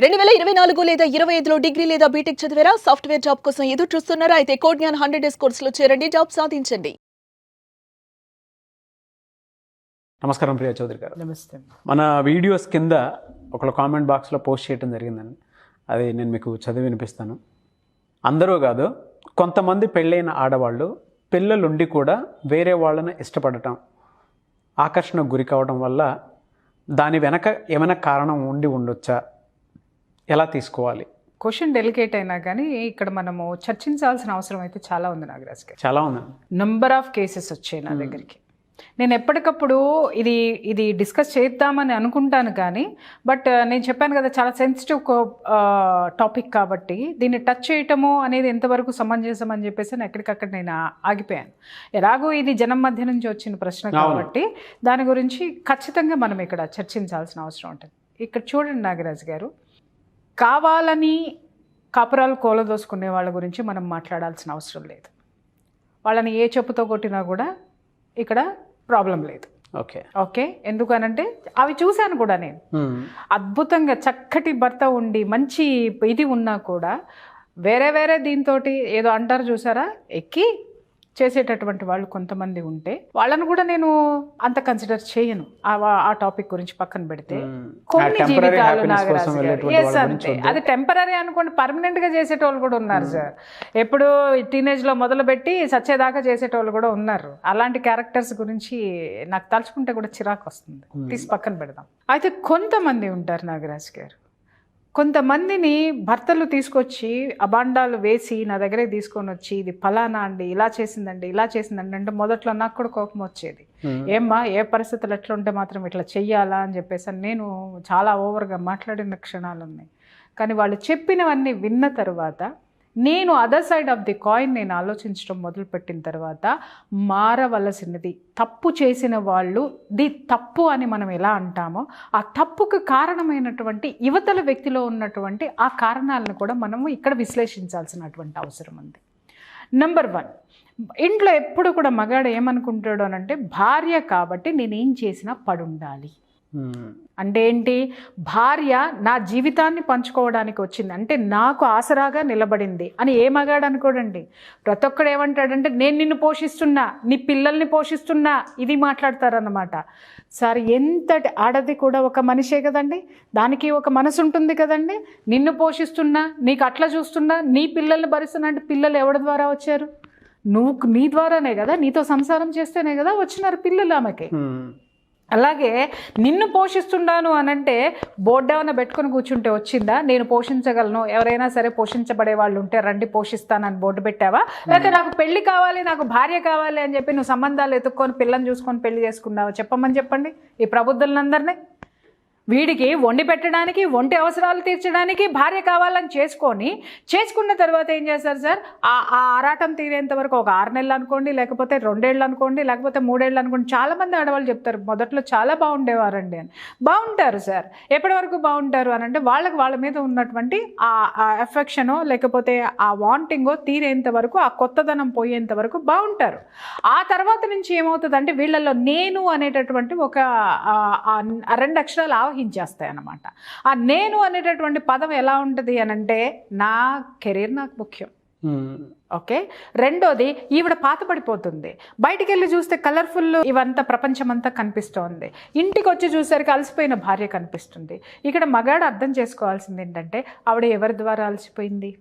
2024 లేదా 25లో డిగ్రీ లేదా బీటెక్ చదివారా? సాఫ్ట్‌వేర్ జాబ్ కోసం ఎదురు చూస్తున్నారా? అయితే కోడ్‌జ్ఞాన్ 100 డేస్ కోర్సులో చేరండి, జాబ్ సాధించండి. నమస్కారం ప్రియా చౌదరి గారు. నమస్తే. మన వీడియోస్ కింద ఒకళ్ళ కామెంట్ బాక్స్లో పోస్ట్ చేయడం జరిగిందండి. అది నేను మీకు చదివి వినిపిస్తాను. అందరూ కాదు, కొంతమంది పెళ్ళైన ఆడవాళ్ళు పిల్లలుండి కూడా వేరే వాళ్ళని ఇష్టపడటం, ఆకర్షణకు గురి కావడం వల్ల దాని వెనక ఏమైనా కారణం ఉండి ఉండొచ్చా? ఎలా తీసుకోవాలి? క్వశ్చన్ డెలికేట్ అయినా కానీ ఇక్కడ మనము చర్చించాల్సిన అవసరం అయితే చాలా ఉంది నాగరాజ్ గారు. చాలా ఉందండి. నంబర్ ఆఫ్ కేసెస్ వచ్చాయి నా దగ్గరికి. నేను ఎప్పటికప్పుడు ఇది డిస్కస్ చేద్దామని అనుకుంటాను కానీ నేను చెప్పాను కదా, చాలా సెన్సిటివ్ టాపిక్ కాబట్టి దీన్ని టచ్ చేయటము అనేది ఎంతవరకు సమంజసం అని చెప్పేసి ఎక్కడికక్కడ నేను ఆగిపోయాను. ఎలాగో ఇది జనం మధ్య నుంచి వచ్చిన ప్రశ్న కాబట్టి దాని గురించి ఖచ్చితంగా మనం ఇక్కడ చర్చించాల్సిన అవసరం ఉంటుంది. ఇక్కడ చూడండి నాగరాజ్ గారు, కావాలని కాపురాలు కూలదోసుకునే వాళ్ళ గురించి మనం మాట్లాడాల్సిన అవసరం లేదు. వాళ్ళని ఏ చెప్పుతో కొట్టినా కూడా ఇక్కడ ప్రాబ్లం లేదు. ఓకే, ఎందుకనంటే అవి చూశాను కూడా నేను. అద్భుతంగా చక్కటి భర్త ఉండి మంచి ఇది ఉన్నా కూడా వేరే దీంతో ఏదో అంటారు చూసారా, ఎక్కి చేసేటటువంటి వాళ్ళు కొంతమంది ఉంటే వాళ్ళను కూడా నేను అంత కన్సిడర్ చేయను. ఆ టాపిక్ గురించి పక్కన పెడితే కొన్ని జీవితాలు అంతే, అది టెంపరీ అనుకోండి, పర్మనెంట్ గా చేసేటోళ్ళు కూడా ఉన్నారు సార్. ఎప్పుడు టీనేజ్ లో మొదలుపెట్టి సచ్చేదాకా చేసేటోళ్ళు కూడా ఉన్నారు. అలాంటి క్యారెక్టర్స్ గురించి నాకు తలుచుకుంటే కూడా చిరాకు వస్తుంది. తీసి పక్కన పెడదాం. అయితే కొంతమంది ఉంటారు నాగరాజ్ గారు, కొంతమందిని భర్తలు తీసుకొచ్చి అబాండాలు వేసి నా దగ్గరే తీసుకొని వచ్చి ఇది ఫలానా అండి, ఇలా చేసిందండి అంటే మొదట్లో నాకు కూడా కోపం వచ్చేది. ఏమ్మా, ఏ పరిస్థితులు ఎట్లా ఉంటే మాత్రం ఇట్లా చెయ్యాలా అని చెప్పేసి నేను చాలా ఓవర్గా మాట్లాడిన క్షణాలు ఉన్నాయి. కానీ వాళ్ళు చెప్పినవన్నీ విన్న తర్వాత నేను other side of the coin నేను ఆలోచించడం మొదలుపెట్టిన తర్వాత మారవలసినది, తప్పు చేసిన వాళ్ళు తప్పు అని మనం ఎలా అంటామో ఆ తప్పుకు కారణమైనటువంటి యువతల వ్యక్తిలో ఉన్నటువంటి ఆ కారణాలను కూడా మనము ఇక్కడ విశ్లేషించాల్సినటువంటి అవసరం ఉంది. నెంబర్ 1, ఇంట్లో ఎప్పుడు కూడా మగాడు ఏమనుకుంటాడు అనంటే భార్య కాబట్టి నేనేం చేసినా పడుండాలి. అంటే ఏంటి, భార్య నా జీవితాన్ని పంచుకోవడానికి వచ్చింది అంటే నాకు ఆసరాగా నిలబడింది అని ఏ మగాడు అనుకోడండి. ప్రతి ఒక్కడు ఏమంటాడంటే నేను నిన్ను పోషిస్తున్నా, నీ పిల్లల్ని పోషిస్తున్నా, ఇది మాట్లాడతారన్నమాట. సార్, ఎంతటి ఆడది కూడా ఒక మనిషే కదండి, దానికి ఒక మనసు ఉంటుంది కదండి. నిన్ను పోషిస్తున్నా, నీకు అట్లా చూస్తున్నా, నీ పిల్లల్ని భరిస్తున్నా అంటే పిల్లలు ఎవరి ద్వారా వచ్చారు? నీ ద్వారానే కదా, నీతో సంసారం చేస్తేనే కదా వచ్చినారు పిల్లలు ఆమెకి. అలాగే నిన్ను పోషిస్తున్నాను అనంటే బోర్డు ఏమైనా పెట్టుకుని కూర్చుంటే వచ్చిందా? నేను పోషించగలను, ఎవరైనా సరే పోషించబడే వాళ్ళు ఉంటే రండి పోషిస్తానని బోర్డు పెట్టావా? లేకపోతే నాకు పెళ్లి కావాలి, నాకు భార్య కావాలి అని చెప్పి నువ్వు సంబంధాలు ఎత్తుక్కొని పిల్లని చూసుకొని పెళ్లి చేసుకున్నావా? చెప్పండి ఈ ప్రబుద్ధులందరినీ. వీడికి వండి పెట్టడానికి, ఒంటి అవసరాలు తీర్చడానికి భార్య కావాలని చేసుకున్న తర్వాత ఏం చేస్తారు సార్? ఆ ఆరాటం తీరేంత వరకు ఒక 6 నెలలు అనుకోండి, లేకపోతే 2 ఏళ్ళు అనుకోండి, లేకపోతే 3 ఏళ్ళు అనుకోండి. చాలామంది ఆడవాళ్ళు చెప్తారు మొదట్లో చాలా బాగుండేవారండి అని. బాగుంటారు సార్. ఎప్పటి వరకు బాగుంటారు అని అంటే వాళ్ళ మీద ఉన్నటువంటి ఆ ఎఫెక్షనో లేకపోతే ఆ వాంటింగో తీరేంత వరకు, ఆ కొత్తదనం పోయేంత వరకు బాగుంటారు. ఆ తర్వాత నుంచి ఏమవుతుందంటే వీళ్ళల్లో నేను అనేటటువంటి ఒక 2 అక్షరాలు ఆవహించేస్తాయి అన్నమాట. ఆ నేను అనేటటువంటి పదం ఎలా ఉంటుంది అనంటే నా కెరీర్ నాకు ముఖ్యం. ఓకే, రెండోది ఈవిడ పాతపడిపోతుంది. బయటికి వెళ్ళి చూస్తే కలర్ఫుల్ ఇవంతా ప్రపంచమంతా కనిపిస్తోంది. ఇంటికి వచ్చి చూసరికి అలసిపోయిన భార్య కనిపిస్తుంది. ఇక్కడ మగాడు అర్థం చేసుకోవాల్సింది ఏంటంటే ఆవిడ ఎవరి ద్వారా అలసిపోయింది,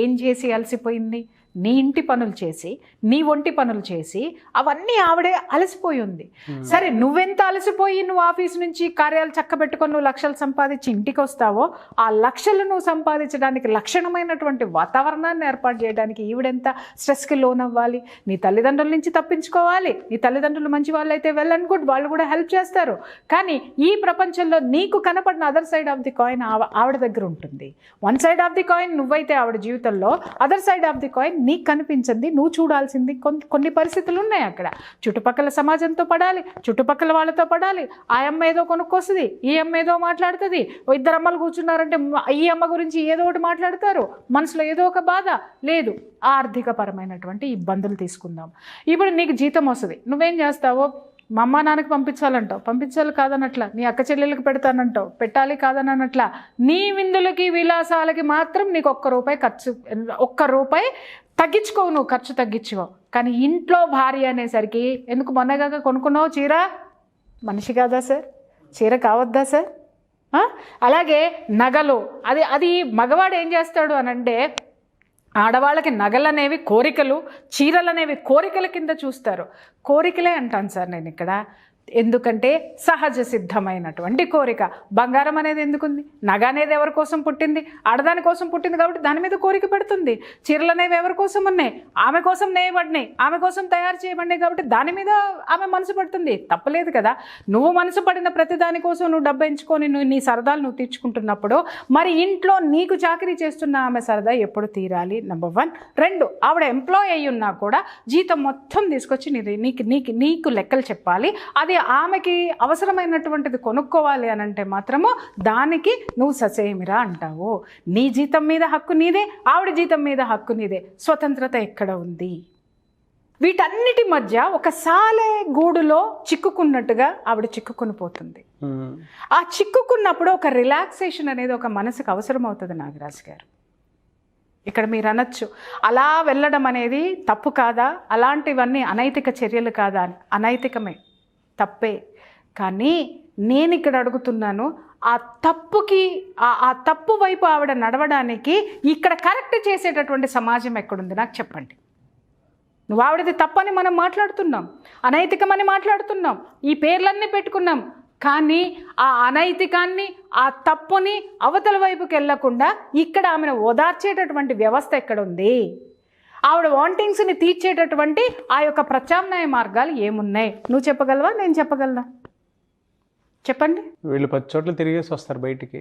ఏం చేసి అలసిపోయింది? నీ ఇంటి పనులు చేసి, నీ ఒంటి పనులు చేసి అవన్నీ ఆవిడే అలసిపోయి ఉంది. సరే, నువ్వెంత అలసిపోయి నువ్వు ఆఫీస్ నుంచి కార్యాలు చక్కబెట్టుకొని నువ్వు లక్షలు సంపాదించి ఇంటికి వస్తావో ఆ లక్షలు నువ్వు సంపాదించడానికి లక్షణమైనటువంటి వాతావరణాన్ని ఏర్పాటు చేయడానికి ఈవిడెంత స్ట్రెస్కి లోన్ అవ్వాలి? నీ తల్లిదండ్రుల నుంచి తప్పించుకోవాలి. నీ తల్లిదండ్రులు మంచి వాళ్ళు అయితే వెల్ అండ్ గుడ్, వాళ్ళు కూడా హెల్ప్ చేస్తారు. కానీ ఈ ప్రపంచంలో నీకు కనపడిన other side of the coin ఆవిడ దగ్గర ఉంటుంది. One side of the coin నువ్వైతే ఆవిడ జీవితంలో, other side of the coin నీకు కనిపించింది, నువ్వు చూడాల్సింది కొన్ని పరిస్థితులు ఉన్నాయి అక్కడ. చుట్టుపక్కల సమాజంతో పడాలి, చుట్టుపక్కల వాళ్ళతో పడాలి. ఆ అమ్మ ఏదో కొనుక్కొస్తుంది, ఈ అమ్మ ఏదో మాట్లాడుతుంది. 2 అమ్మలు కూర్చున్నారంటే ఈ అమ్మ గురించి ఏదో ఒకటి మాట్లాడతారు, మనసులో ఏదో ఒక బాధ. లేదు, ఆర్థిక పరమైనటువంటి ఇబ్బందులు తీసుకుందాం. ఇప్పుడు నీకు జీతం వస్తుంది, నువ్వేం చేస్తావో మా అమ్మ నాన్నకి పంపించాలంటావు, పంపించాలి కాదనట్లా. నీ అక్క చెల్లెళ్ళకి పెడతానంటావు, పెట్టాలి కాదనట్లా. నీ విందులకి విలాసాలకి మాత్రం నీకు ఒక్క రూపాయి తగ్గించుకోవు, నువ్వు ఖర్చు తగ్గించుకో. కానీ ఇంట్లో భార్య అనేసరికి ఎందుకు మొన్నగా కొనుక్కున్నావు చీర? మనిషి కాదా సార్? చీర కావద్దా సార్? అలాగే నగలు, అది మగవాడు ఏం చేస్తాడు అనంటే ఆడవాళ్ళకి నగలు అనేవి కోరికలు, చీరలు అనేవి కోరికల కింద చూస్తారు. కోరికలే అంటాను సార్ నేను ఇక్కడ, ఎందుకంటే సహజ సిద్ధమైనటువంటి కోరిక. బంగారం అనేది ఎందుకుంది? నగ అనేది ఎవరి కోసం పుట్టింది? ఆడదాని కోసం పుట్టింది కాబట్టి దాని మీద కోరిక పెడుతుంది. చీరలు అనేవి ఎవరి కోసం ఉన్నాయి? ఆమె కోసం నేయబడినాయి, ఆమె కోసం తయారు చేయబడినాయి కాబట్టి దాని మీద ఆమె మనసు పడుతుంది. తప్పలేదు కదా. నువ్వు మనసు పడిన ప్రతి దానికోసం నువ్వు డబ్బు ఎంచుకొని నీ సరదాలు నువ్వు తీర్చుకుంటున్నప్పుడు మరి ఇంట్లో నీకు చాకరీ చేస్తున్న ఆమె సరదా ఎప్పుడు తీరాలి? నెంబర్ 1. 2, ఆవిడ ఎంప్లాయ్ అయ్యి ఉన్నా కూడా జీతం మొత్తం తీసుకొచ్చి నీకు లెక్కలు చెప్పాలి. అది ఆమెకి అవసరమైనటువంటిది కొనుక్కోవాలి అని అంటే మాత్రము దానికి నువ్వు ససేమిరా అంటావు. నీ జీతం మీద హక్కు నీదే, ఆవిడ జీతం మీద హక్కు నీదే. స్వతంత్రత ఎక్కడ ఉంది? వీటన్నిటి మధ్య ఒక సాలె గూడులో చిక్కుకున్నట్టుగా ఆవిడ చిక్కుకుని పోతుంది. ఆ చిక్కుకున్నప్పుడు ఒక రిలాక్సేషన్ అనేది ఒక మనసుకు అవసరం అవుతుంది. నాగరాజు గారు, ఇక్కడ మీరు అనొచ్చు అలా వెళ్ళడం అనేది తప్పు కాదా, అలాంటివన్నీ అనైతిక చర్యలు కాదా అని. అనైతికమే, తప్పే. కానీ నేను ఇక్కడ అడుగుతున్నాను, ఆ తప్పుకి ఆ తప్పు వైపు ఆవిడ నడవడానికి ఇక్కడ కరెక్ట్ చేసేటటువంటి సమాజం ఎక్కడుంది నాకు చెప్పండి. నువ్వు ఆవిడది తప్పని మనం మాట్లాడుతున్నాం, అనైతికమని మాట్లాడుతున్నాం, ఈ పేర్లన్నీ పెట్టుకున్నాం. కానీ ఆ అనైతికాన్ని, ఆ తప్పుని అవతల వైపుకి వెళ్లకుండా ఇక్కడ ఆమెను ఓదార్చేటటువంటి వ్యవస్థ ఎక్కడుంది? ఆవిడ వాంటింగ్స్ని తీర్చేటటువంటి ఆ యొక్క ప్రత్యామ్నాయ మార్గాలు ఏమున్నాయి? నువ్వు చెప్పగలవా? నేను చెప్పగలనా? చెప్పండి. వీళ్ళు 10 చోట్ల తిరిగేసి వస్తారు బయటికి.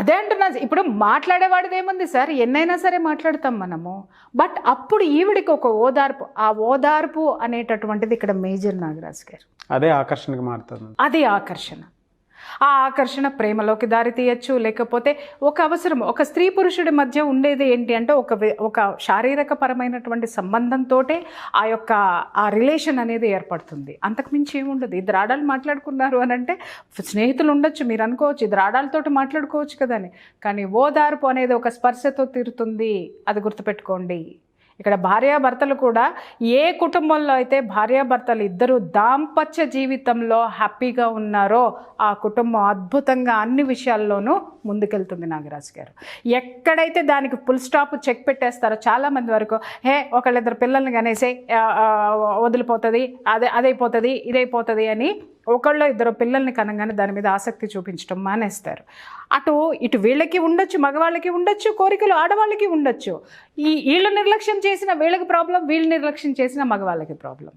అదే అంటున్నా. ఇప్పుడు మాట్లాడేవాడిది ఏముంది సార్? ఎన్నైనా సరే మాట్లాడతాం మనము. బట్ అప్పుడు ఈవిడికి ఒక ఓదార్పు, ఆ ఓదార్పు అనేటటువంటిది ఇక్కడ మేజర్. నాగరాజు గారు, అదే ఆకర్షణకి మారుతుంది. అదే ఆకర్షణ. ఆ ఆకర్షణ ప్రేమలోకి దారి తీయచ్చు, లేకపోతే ఒక అవసరం. ఒక స్త్రీ పురుషుడి మధ్య ఉండేది ఏంటి అంటే ఒక శారీరక పరమైనటువంటి సంబంధంతో ఆ రిలేషన్ అనేది ఏర్పడుతుంది. అంతకుమించి ఏముండదు. ఇద్దరు ఆడాలు మాట్లాడుకున్నారు అని అంటే స్నేహితులు ఉండొచ్చు, మీరు అనుకోవచ్చు ఇద్దరు ఆడాలతోటి మాట్లాడుకోవచ్చు కదా అని. కానీ ఓదార్పు అనేది ఒక స్పర్శతో తీరుతుంది, అది గుర్తుపెట్టుకోండి. ఇక్కడ భార్యాభర్తలు కూడా ఏ కుటుంబంలో అయితే భార్యాభర్తలు ఇద్దరు దాంపత్య జీవితంలో హ్యాపీగా ఉన్నారో ఆ కుటుంబం అద్భుతంగా అన్ని విషయాల్లోనూ ముందుకెళ్తుంది. నాగరాజు గారు, ఎక్కడైతే దానికి ఫుల్ స్టాప్ చెక్ పెట్టేస్తారో చాలామంది వరకు ఒకళ్ళిద్దరు పిల్లల్ని కనేసే వదిలిపోతుంది, అదైపోతుంది, ఇదైపోతుంది అని ఒకళ్ళు ఇద్దరు పిల్లల్ని కనగానే దాని మీద ఆసక్తి చూపించడం మానేస్తారు. ఇటు వీళ్ళకి ఉండొచ్చు, మగవాళ్ళకి ఉండొచ్చు, కోరికలు ఆడవాళ్ళకి ఉండొచ్చు. వీళ్ళు నిర్లక్ష్యం చేసిన వీళ్ళకి ప్రాబ్లం, వీళ్ళు నిర్లక్ష్యం చేసిన మగవాళ్ళకి ప్రాబ్లం.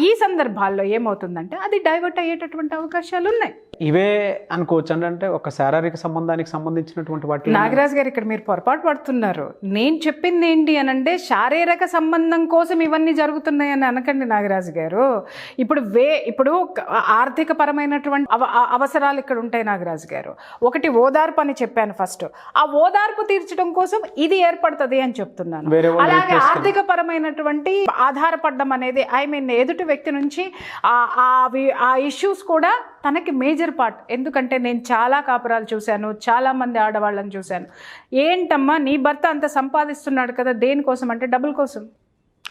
ఈ సందర్భాల్లో ఏమవుతుందంటే అది డైవర్ట్ అయ్యేటటువంటి అవకాశాలు ఉన్నాయి. ఇవే అనుకోవచ్చు అంటే ఒక శారీరక సంబంధానికి సంబంధించినటువంటి వాటి. నాగరాజు గారు, ఇక్కడ మీరు పొరపాటు పడుతున్నారు. నేను చెప్పింది ఏంటి అనంటే శారీరక సంబంధం కోసం ఇవన్నీ జరుగుతున్నాయని అనకండి నాగరాజు గారు. ఇప్పుడు ఆర్థిక పరమైనటువంటి అవసరాలు ఇక్కడ ఉంటాయి నాగరాజు గారు. ఒకటి ఓదార్పు అని చెప్పాను ఫస్ట్. ఆ ఓదార్పు తీర్చడం కోసం ఇది ఏర్పడుతుంది అని చెప్తున్నాను. అలాగే ఆర్థిక పరమైనటువంటి ఆధారపడడం అనేది ఎదుటి వ్యక్తి నుంచి ఆ ఇష్యూస్ కూడా తనకి మేజర్ పార్ట్. ఎందుకంటే నేను చాలా కాపురాలు చూశాను, చాలామంది ఆడవాళ్ళని చూశాను. ఏంటమ్మా నీ భర్త అంత సంపాదిస్తున్నాడు కదా, దేనికోసం అంటే డబ్బుల కోసం.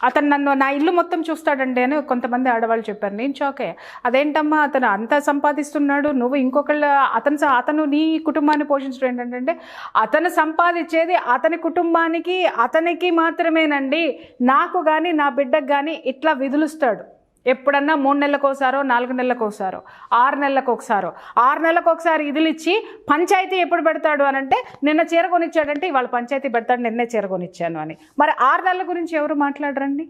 అతను నా ఇల్లు మొత్తం చూస్తాడండి అని కొంతమంది ఆడవాళ్ళు చెప్పారు. నేను షాకే. అదేంటమ్మా అతను అంత సంపాదిస్తున్నాడు, నువ్వు అతను నీ కుటుంబాన్ని పోషించడం ఏంటంటే అతను సంపాదించేది అతని కుటుంబానికి అతనికి మాత్రమేనండి, నాకు కానీ నా బిడ్డకు కానీ ఇట్లా విధులుస్తాడు. ఎప్పుడన్నా 3 నెలలకోసారో 4 నెలలకోసారో 6 నెలలకొకసారో 6 నెలలకొకసారి ఇదిలు ఇచ్చి పంచాయతీ ఎప్పుడు పెడతాడు అని అంటే నిన్న చీర కొనిచ్చాడంటే ఇవాళ పంచాయతీ పెడతాడు, నిన్నే చీర కొనిచ్చాను అని. మరి 6 నెలల గురించి ఎవరు మాట్లాడరండి?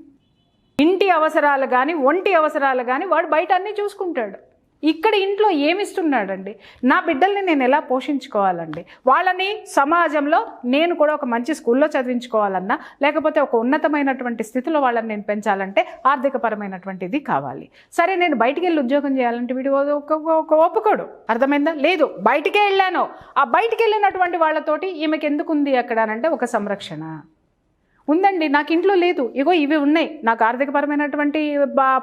ఇంటి అవసరాలు కానీ ఒంటి అవసరాలు కానీ వాడు బయట అన్నీ చూసుకుంటాడు. ఇక్కడ ఇంట్లో ఏమిస్తున్నాడండి? నా బిడ్డల్ని నేను ఎలా పోషించుకోవాలండి? వాళ్ళని సమాజంలో నేను కూడా ఒక మంచి స్కూల్లో చదివించుకోవాలన్నా, లేకపోతే ఒక ఉన్నతమైనటువంటి స్థితిలో వాళ్ళని నేను పెంచాలంటే ఆర్థికపరమైనటువంటిది కావాలి. సరే, నేను బయటికి వెళ్ళి ఉద్యోగం చేయాలంటే వీడు ఒక ఒప్పుకోడు. అర్థమైందా? లేదు, బయటికే వెళ్ళాను. ఆ బయటికి వెళ్ళినటువంటి వాళ్ళతోటి ఈమెకి ఎందుకు ఉంది అక్కడ అనంటే ఒక సంరక్షణ, ఉందండి, నాకు ఇంట్లో లేదు, ఇగో ఇవి ఉన్నాయి, నాకు ఆర్థికపరమైనటువంటి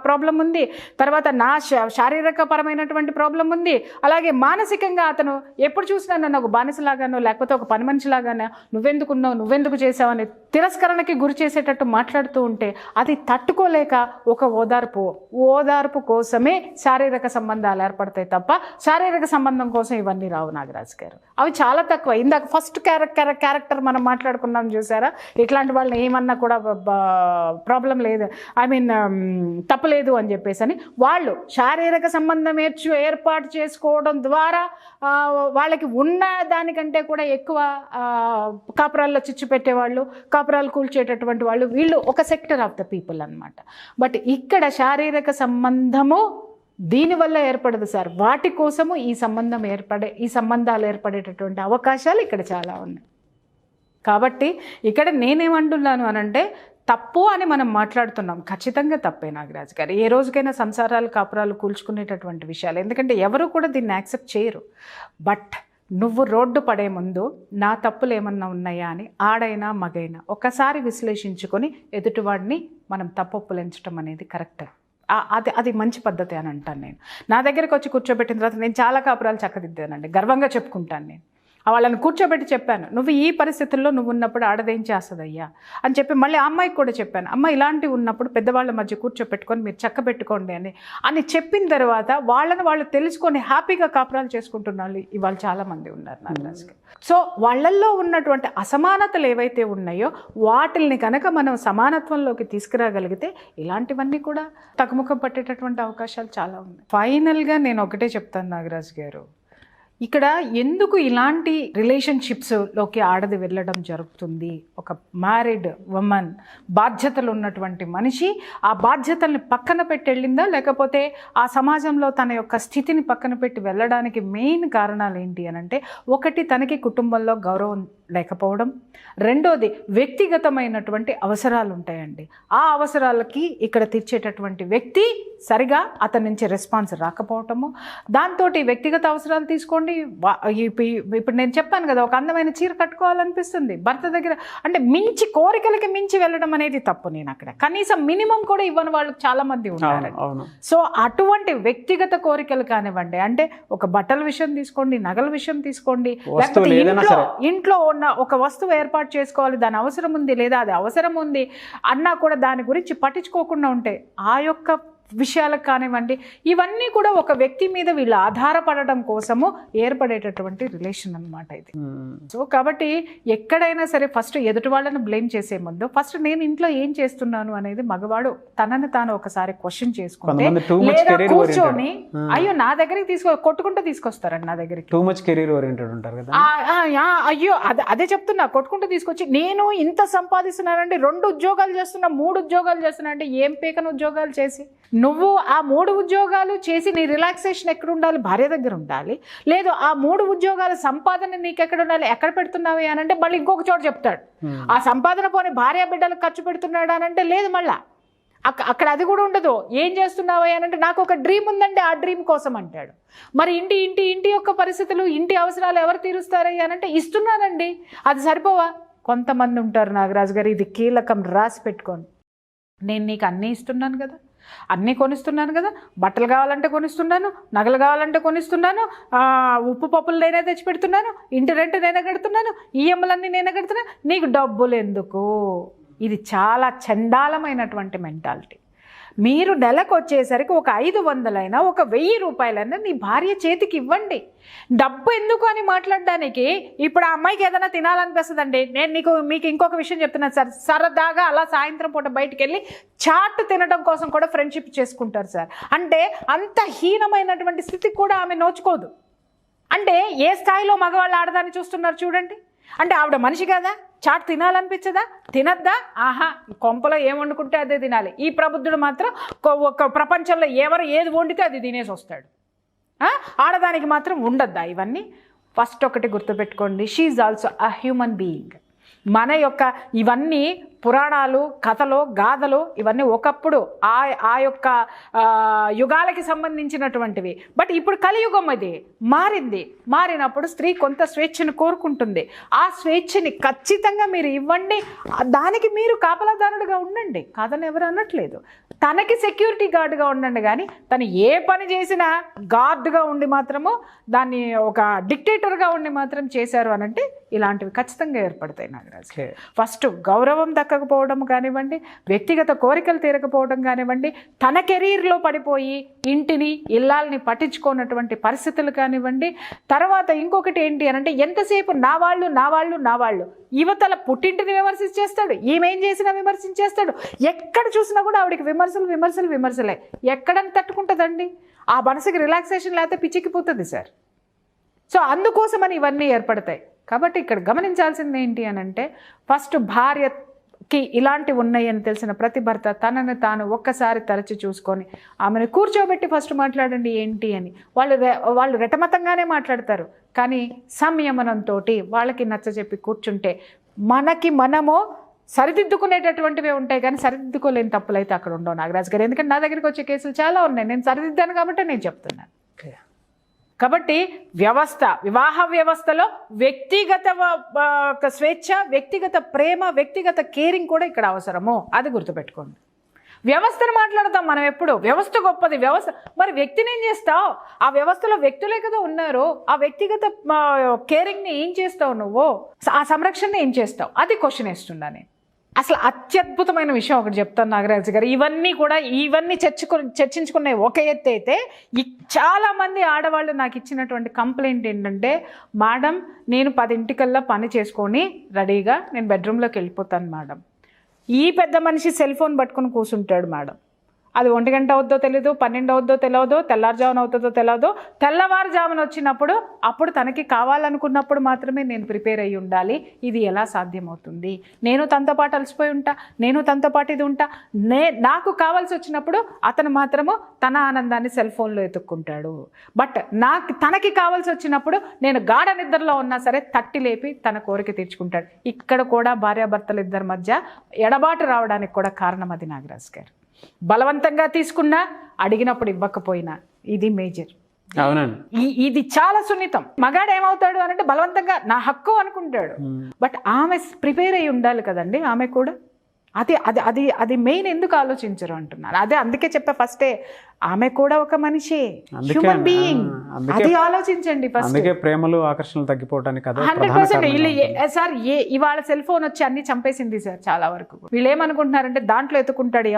ప్రాబ్లం ఉంది, తర్వాత నా శారీరకపరమైనటువంటి ప్రాబ్లం ఉంది, అలాగే మానసికంగా అతను ఎప్పుడు చూసినా నన్ను ఒక బానిసలాగానో లేకపోతే ఒక పని మనిషిలాగానో నువ్వెందుకున్నావు, నువ్వెందుకు చేసావని తిరస్కరణకి గురి చేసేటట్టు మాట్లాడుతూ ఉంటే అది తట్టుకోలేక ఒక ఓదార్పు కోసమే శారీరక సంబంధాలు ఏర్పడతాయి తప్ప శారీరక సంబంధం కోసం ఇవన్నీ రావు నాగరాజు గారు. అవి చాలా తక్కువ. ఇందాక ఫస్ట్ క్యారెక్టర్ మనం మాట్లాడుకున్నాం చూసారా, ఇట్లాంటి వాళ్ళని ఏమన్నా కూడా ప్రాబ్లం లేదు, తప్పలేదు అని చెప్పేసి అని వాళ్ళు శారీరక సంబంధం ఏర్పాటు చేసుకోవడం ద్వారా వాళ్ళకి ఉన్న దానికంటే కూడా ఎక్కువ కాపురాల్లో చిచ్చు పెట్టేవాళ్ళు, కాపురాలు కూల్చేటటువంటి వాళ్ళు, వీళ్ళు ఒక సెక్టర్ ఆఫ్ ద పీపుల్ అన్నమాట. బట్ ఇక్కడ శారీరక సంబంధము దీనివల్ల ఏర్పడదు సార్, వాటి కోసము ఈ సంబంధాలు ఏర్పడేటటువంటి అవకాశాలు ఇక్కడ చాలా ఉన్నాయి. కాబట్టి ఇక్కడ నేనేమంటున్నాను అనంటే తప్పు అని మనం మాట్లాడుతున్నాం, ఖచ్చితంగా తప్పే నాగరాజు గారు. ఏ రోజుకైనా సంసారాలు కాపురాలు కూల్చుకునేటటువంటి విషయాలు, ఎందుకంటే ఎవరు కూడా దీన్ని యాక్సెప్ట్ చేయరు. బట్ నువ్వు రోడ్డు పడే ముందు నా తప్పులు ఏమన్నా ఉన్నాయా అని ఆడైనా మగైనా ఒకసారి విశ్లేషించుకొని ఎదుటివాడిని మనం తప్పొప్పులెంచడం అనేది కరెక్ట్. అది మంచి పద్ధతి అని అంటాను నేను. నా దగ్గరికి వచ్చి కూర్చోబెట్టిన తర్వాత నేను చాలా కాపురాలు చక్కదిద్దానండి, గర్వంగా చెప్పుకుంటాను. నేను వాళ్ళని కూర్చోబెట్టి చెప్పాను, నువ్వు ఈ పరిస్థితుల్లో నువ్వు ఉన్నప్పుడు ఆడదేం చేస్తుందయ్యా అని చెప్పి మళ్ళీ ఆ అమ్మాయికి కూడా చెప్పాను, అమ్మ ఇలాంటివి ఉన్నప్పుడు పెద్దవాళ్ళ మధ్య కూర్చోపెట్టుకొని మీరు చక్కబెట్టుకోండి అని చెప్పిన తర్వాత వాళ్ళు తెలుసుకొని హ్యాపీగా కాపురాలు చేసుకుంటున్న వాళ్ళు ఇవాళ చాలామంది ఉన్నారు నాగరాజు గారు. సో వాళ్ళల్లో ఉన్నటువంటి అసమానతలు ఏవైతే ఉన్నాయో వాటిల్ని కనుక మనం సమానత్వంలోకి తీసుకురాగలిగితే ఇలాంటివన్నీ కూడా తగ్గుముఖం పట్టేటటువంటి అవకాశాలు చాలా ఉన్నాయి. ఫైనల్గా నేను ఒకటే చెప్తాను నాగరాజు గారు, ఇక్కడ ఎందుకు ఇలాంటి రిలేషన్షిప్స్లోకి ఆడది వెళ్ళడం జరుగుతుంది? ఒక మ్యారీడ్ ఉమెన్, బాధ్యతలు ఉన్నటువంటి మనిషి ఆ బాధ్యతల్ని పక్కన పెట్టి వెళ్ళిందా, లేకపోతే ఆ సమాజంలో తన యొక్క స్థితిని పక్కన పెట్టి వెళ్ళడానికి మెయిన్ కారణాలు ఏంటి అని అంటే, ఒకటి తనకి కుటుంబంలో గౌరవం లేకపోవడం, రెండోది వ్యక్తిగతమైనటువంటి అవసరాలు ఉంటాయండి. ఆ అవసరాలకి ఇక్కడ తీర్చేటటువంటి వ్యక్తి సరిగా అతని నుంచి రెస్పాన్స్ రాకపోవటము, దాంతో వ్యక్తిగత అవసరాలు తీసుకోండి. ఇప్పుడు నేను చెప్పాను కదా, ఒక అందమైన చీర కట్టుకోవాలనిపిస్తుంది భర్త దగ్గర, అంటే మించి కోరికలకి మించి వెళ్ళడం అనేది తప్పు. నేను అక్కడ కనీసం మినిమం కూడా ఇవ్వని వాళ్ళు చాలా మంది ఉన్నారు. సో అటువంటి వ్యక్తిగత కోరికలు కానివ్వండి, అంటే ఒక బట్టల విషయం తీసుకోండి, నగల విషయం తీసుకోండి, లేకపోతే ఇంట్లో ఉన్న ఒక వస్తువు ఏర్పాటు చేసుకోవాలి, దాని అవసరం ఉంది లేదా అది అవసరం ఉంది అన్నా కూడా దాని గురించి పట్టించుకోకుండా ఉంటే ఆ యొక్క విషయాలకు కానివ్వండి, ఇవన్నీ కూడా ఒక వ్యక్తి మీద వీళ్ళు ఆధారపడడం కోసము ఏర్పడేటటువంటి రిలేషన్ అన్నమాట ఇది. సో కాబట్టి ఎక్కడైనా సరే ఫస్ట్ ఎదుటి వాళ్ళని బ్లేమ్ చేసే ముందు ఫస్ట్ నేను ఇంట్లో ఏం చేస్తున్నాను అనేది మగవాడు తనని తాను ఒకసారి క్వశ్చన్ చేసుకుంటే, లేదా కూర్చొని అయ్యో నా దగ్గరికి కొట్టుకుంటూ తీసుకొస్తారండి నా దగ్గరికి. అయ్యో అదే చెప్తున్నా, కొట్టుకుంటూ తీసుకొచ్చి నేను ఇంత సంపాదిస్తున్నానండి, 2 ఉద్యోగాలు చేస్తున్నా, 3 ఉద్యోగాలు చేస్తున్నా అంటే ఏం పీకన ఉద్యోగాలు చేసి నువ్వు ఆ 3 ఉద్యోగాలు చేసి నీ రిలాక్సేషన్ ఎక్కడ ఉండాలి? భార్య దగ్గర ఉండాలి. లేదు ఆ 3 ఉద్యోగాల సంపాదన నీకు ఎక్కడ ఉండాలి? ఎక్కడ పెడుతున్నావి అని అంటే మళ్ళీ ఇంకొక చోట చెప్తాడు. ఆ సంపాదన పోనీ భార్య బిడ్డలకు ఖర్చు పెడుతున్నాడు అని అంటే లేదు, మళ్ళా అక్కడ అది కూడా ఉండదు. ఏం చేస్తున్నావు అని అంటే నాకు ఒక డ్రీమ్ ఉందండి, ఆ డ్రీమ్ కోసం అంటాడు. మరి ఇంటి యొక్క పరిస్థితులు, ఇంటి అవసరాలు ఎవరు తీరుస్తారని అంటే ఇస్తున్నానండి, అది సరిపోవా? కొంతమంది ఉంటారు నాగరాజు గారు, ఇది కీలకం, రాసి పెట్టుకోండి. నేను నీకు అన్నీ ఇస్తున్నాను కదా, అన్నీ కొనిస్తున్నాను కదా, బట్టలు కావాలంటే కొనిస్తున్నాను, నగలు కావాలంటే కొనిస్తున్నాను, ఉప్పు పప్పులు నేనే తెచ్చి పెడుతున్నాను, ఇంటి రెంట్ నేనే కడుతున్నాను, ఈఎంఐలన్నీ నేనే కడుతున్నాను, నీకు డబ్బులు ఎందుకు? ఇది చాలా చండాలమైనటువంటి మెంటాలిటీ. మీరు నెలకు వచ్చేసరికి ఒక 500 ఒక 1000 రూపాయలైనా నీ భార్య చేతికి ఇవ్వండి. డబ్బు ఎందుకు అని మాట్లాడడానికి. ఇప్పుడు ఆ అమ్మాయికి ఏదైనా తినాలనిపిస్తుందండి, నేను మీకు ఇంకొక విషయం చెప్తున్నాను సార్, సరదాగా అలా సాయంత్రం పూట బయటికి వెళ్ళి చాట్ తినడం కోసం కూడా ఫ్రెండ్షిప్ చేసుకుంటారు సార్. అంటే అంత హీనమైనటువంటి స్థితికి కూడా ఆమె నోచుకోదు. అంటే ఏ స్థాయిలో మగవాళ్ళు ఆడదాన్ని చూస్తున్నారు చూడండి. అంటే ఆవిడ మనిషి కదా, చాట్ తినాలనిపించదా? తినద్దా? ఆహా, కొంపలో ఏం వండుకుంటే అదే తినాలి. ఈ ప్రబుద్ధుడు మాత్రం ఒక ప్రపంచంలో ఎవరు ఏది వండితే అది తినేసి వస్తాడు. ఆడదానికి మాత్రం ఉండద్దా ఇవన్నీ? ఫస్ట్ ఒకటి గుర్తుపెట్టుకోండి, she is also a human being. మన యొక్క ఇవన్నీ పురాణాలు, కథలు, గాథలు ఇవన్నీ ఒకప్పుడు ఆ యొక్క యుగాలకి సంబంధించినటువంటివి. బట్ ఇప్పుడు కలియుగం అది మారినప్పుడు స్త్రీ కొంత స్వేచ్ఛను కోరుకుంటుంది. ఆ స్వేచ్ఛని ఖచ్చితంగా మీరు ఇవ్వండి, దానికి మీరు కాపలాదారుడుగా ఉండండి, కాదని ఎవరు అనట్లేదు. తనకి సెక్యూరిటీ గార్డుగా ఉండండి, కానీ తను ఏ పని చేసినా గార్డుగా ఉండి మాత్రము దాన్ని ఒక డిక్టేటర్గా ఉండి మాత్రం చేశారు అనంటే ఇలాంటివి ఖచ్చితంగా ఏర్పడతాయి నాగరాజు. ఫస్ట్ గౌరవం దక్కకపోవడం కానివ్వండి, వ్యక్తిగత కోరికలు తీరకపోవడం కానివ్వండి, తన కెరీర్లో పడిపోయి ఇంటిని ఇల్లాల్ని పట్టించుకోనటువంటి పరిస్థితులు కానివ్వండి. తర్వాత ఇంకొకటి ఏంటి అనంటే ఎంతసేపు నా వాళ్ళు యువతల పుట్టింటిని విమర్శించేస్తాడు, ఈమెం చేసినా విమర్శించేస్తాడు. ఎక్కడ చూసినా కూడా ఆవిడకి విమర్శలే. ఎక్కడని తట్టుకుంటుందండి? ఆ మనసుకి రిలాక్సేషన్ లేకపోతే పిచ్చికిపోతుంది సార్. సో అందుకోసమని ఇవన్నీ ఏర్పడతాయి. కాబట్టి ఇక్కడ గమనించాల్సింది ఏంటి అనంటే, ఫస్ట్ భార్యకి ఇలాంటివి ఉన్నాయని తెలిసిన ప్రతి భర్త తనని తాను ఒక్కసారి తరచి చూసుకొని ఆమెను కూర్చోబెట్టి ఫస్ట్ మాట్లాడండి ఏంటి అని. వాళ్ళు రెటమతంగానే మాట్లాడతారు, కానీ సంయమనంతో వాళ్ళకి నచ్చజెప్పి కూర్చుంటే మనము సరిదిద్దుకునేటటువంటివే ఉంటాయి, కానీ సరిదిద్దుకోలేని తప్పులు అయితే అక్కడ ఉండవు నాగరాజు గారు. ఎందుకంటే నా దగ్గరికి వచ్చే కేసులు చాలా ఉన్నాయి, నేను సరిదిద్దాను కాబట్టి నేను చెప్తున్నాను. కాబట్టి వివాహ వ్యవస్థలో వ్యక్తిగత స్వేచ్ఛ, వ్యక్తిగత ప్రేమ, వ్యక్తిగత కేరింగ్ కూడా ఇక్కడ అవసరము, అది గుర్తుపెట్టుకోండి. వ్యవస్థను మాట్లాడతాం మనం ఎప్పుడు, వ్యవస్థ గొప్పది, వ్యవస్థ మరి వ్యక్తిని ఏం చేస్తావు? ఆ వ్యవస్థలో వ్యక్తులే కదా ఉన్నారు, ఆ వ్యక్తిగత కేరింగ్ని ఏం చేస్తావు నువ్వు, ఆ సంరక్షణని ఏం చేస్తావు, అది క్వశ్చన్ వేస్తున్నా నేను. అసలు అత్యద్భుతమైన విషయం ఒకటి చెప్తాను నాగరాజు గారు. ఇవన్నీ చర్చించుకునే ఒక ఎత్తు అయితే, చాలామంది ఆడవాళ్ళు నాకు ఇచ్చినటువంటి కంప్లైంట్ ఏంటంటే, మేడం నేను 10 పని చేసుకొని రెడీగా నేను బెడ్రూమ్లోకి వెళ్ళిపోతాను మేడం, ఈ పెద్ద మనిషి సెల్ ఫోన్ పట్టుకొని కూర్చుంటాడు మేడం, అది 1 గంట అవుద్దో తెలియదు, 12 అవుద్దో తెలియదు, తెల్లారుజామున అవుతుందో తెలియదు, తెల్లవారుజామున వచ్చినప్పుడు అప్పుడు తనకి కావాలనుకున్నప్పుడు మాత్రమే నేను ప్రిపేర్ అయ్యి ఉండాలి. ఇది ఎలా సాధ్యమవుతుంది? నేను తనతో పాటు అలసిపోయి ఉంటా, నేను తనతో పాటు ఇది ఉంటా, నాకు కావాల్సి వచ్చినప్పుడు అతను మాత్రము తన ఆనందాన్ని సెల్ ఫోన్లో ఎత్తుక్కుంటాడు. బట్ తనకి కావాల్సి వచ్చినప్పుడు నేను గాఢ నిద్రలో ఉన్నా సరే తట్టి లేపి తన కోరిక తీర్చుకుంటాడు. ఇక్కడ కూడా భార్యాభర్తలు ఇద్దరి మధ్య ఎడబాటు రావడానికి కూడా కారణం అది నాగరాజు గారు. బలవంతంగా తీసుకున్నా, అడిగినప్పుడు ఇవ్వకపోయినా, ఇది మేజర్. అవునండి, ఇది చాలా సున్నితం. మగాడు ఏమవుతాడు అనంటే బలవంతంగా నా హక్కు అనుకుంటాడు, బట్ ఆమె ప్రిపేర్ అయ్యి ఉండాలి కదండి. ఆమె కూడా అది మెయిన్. ఎందుకు ఆలోచించరు అంటున్నారు. అందుకే చెప్పా ఫస్టే, ఆమె కూడా ఒక మనిషి, హ్యూమన్ బీయింగ్. అది ఆలోచించండి ఫస్ట్. అందుకే ప్రేమలు ఆకర్షణలు తగ్గిపోవడానికి 100%. సార్ ఇవాళ సెల్ ఫోన్ వచ్చి అన్ని చంపేసింది సార్ చాలా వరకు. వీళ్ళు ఏమనుకుంటున్నారంటే దాంట్లో ఎత్తుకుంటాడు,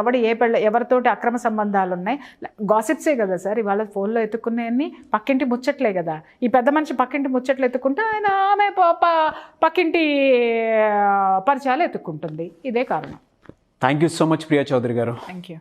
ఎవరితోటి అక్రమ సంబంధాలు ఉన్నాయి, గాసిప్సే కదా సార్ ఇవాళ ఫోన్లో ఎత్తుకున్నాయన్ని. పక్కింటి ముచ్చట్లే కదా, ఈ పెద్ద మనిషి పక్కింటి ముచ్చట్లు ఎత్తుకుంటే ఆమె పక్కింటి పరిచయాలు ఎత్తుక్కుంటుంది. ఇదే కారణం. Thank you so much Priya Chaudhary గారు. Thank you.